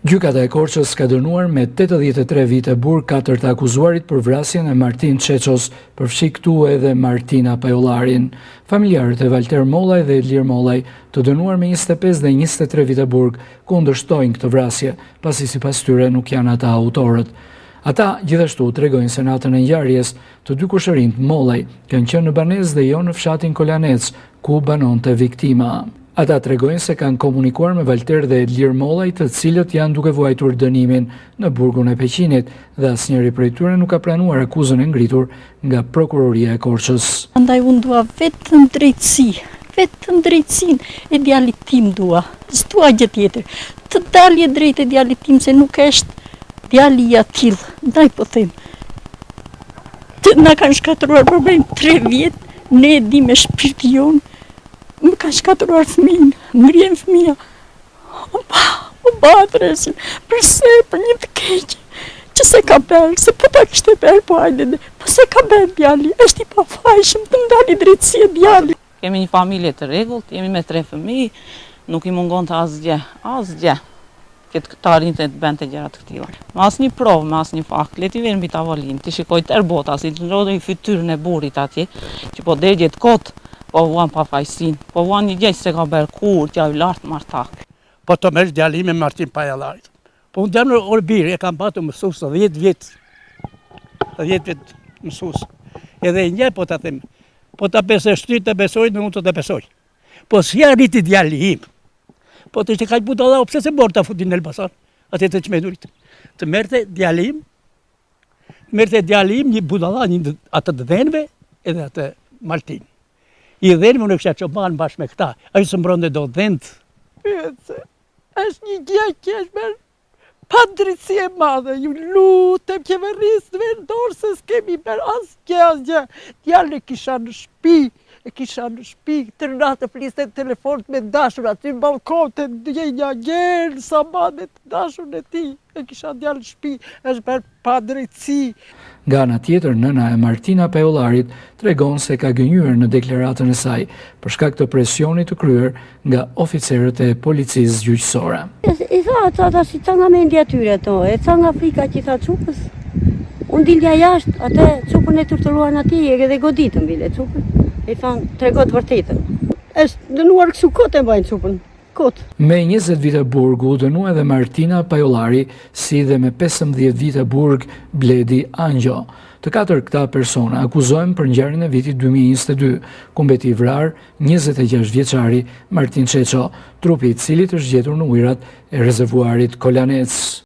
Gjykata e Korçës ka dënuar me 83 vite burg 4 të akuzuarit për vrasjen e Martin Çeços, përfshi këtu edhe Martina Pajollarin. Familjarët e Valter Mollaj dhe Edlir Mollaj, të dënuar me 25 dhe 23 vite burg, kundërshtojnë këtë vrasje, pasi sipas tyre nuk janë ata autorët. Ata gjithashtu tregojnë se natën e ngjarjes, të dy kushërinjt Mollaj kanë qenë në banesë dhe jo në fshatin Kolanec, ku banonte viktima. Ata tregojnë se kanë komunikuar me Valter dhe Edlir Mollaj, të cilët janë duke vuajtur dënimin në burgun e Peqinit, dhe asnjëri prej tyre nuk ka pranuar akuzën e ngritur nga prokuroria e Korçës. Andaj unë dua vetëm drejtësinë e djalit tim dua, s'dua gjë tjetër. Të dalje drejt e djalit tim se nuk është djali i atill, ndaj po them. Na kanë shkatëruar problem 3 vjet, ne e di me shpirtin jon. Më ka shkatëruar fëmijën, ngrihen fëmija. O batresin, përse për një të keqë, që se ka bërë, se po ta kishte bërë, po hajde, po se ka bërë djali, është i pafajshëm, të ndali drejtësia djali. Kemi një familje të rregullt, jemi me 3 fëmijë, nuk i mungon të asgjë, këtë të arrin të bëjnë të gjëra të këtilla. Me asnjë provë, me asnjë fakt, le t'i vjen mbi tavolinë, ti shikoj tërë bota, si të ndrodhi fytyrën e burrit atje, që po degjet kot. Po vuan pa fajsin, po vuan një gjë që se ka bërë kur, t'ja u lartë martak. Po të mesh djali me Martin Pajollarit. Po unë djemë në Orbiri, e kam batu mësus 10 vjet mësus. Edhe një po të them, po të besoj shty të besoj, në unë të besoj. Po si arriti djali im, po të që ka që budala, pse se borë të futin në Elbasan, atë të qmedurit. Të merte djalim një budala, një atë të dhenve, edhe atë Martin. I dhenë më në kësha që banë bashkë me këta, është së mbronde do dhëndë. është një gjë që është bërë pa drejtësi e madhe, ju lutem qeverisë të vendorë se s'kemi bërë asgjë. Djalë e kisha në shtëpi, të natë fliste telefonët me dashur, aty në balkon të ndjenja gjerë, sa manet dashur në ti, e kisha djalë në shtëpi, është bërë pa drejtësi. Nga ana tjetër, nëna e Martina Pajollarit tregon se ka gënjur në deklaratën e saj për shkak të presionit të kryer nga oficerët e policisë gjyqësore. I tha ata si ca nga mendja tyre ato, e ca nga frika që i tha Çupës. Unë dilja jashtë, atë Çupën e torturuan atij, edhe goditën bile Çupën. I thanë tregot vërtetën. Është dënuar kështu kot e mbajnë Çupën. Me 20 vite burg u dënua edhe Martina Pajollari, si dhe me 15 vite burg Bledi Angjo. Të 4 këta persona akuzohen për ngjarjen e vitit 2022, ku mbeti i vrarë 26 vjeçari Martin Çeço, trupi i cilit është gjetur në ujërat e rezervuarit Kolanec.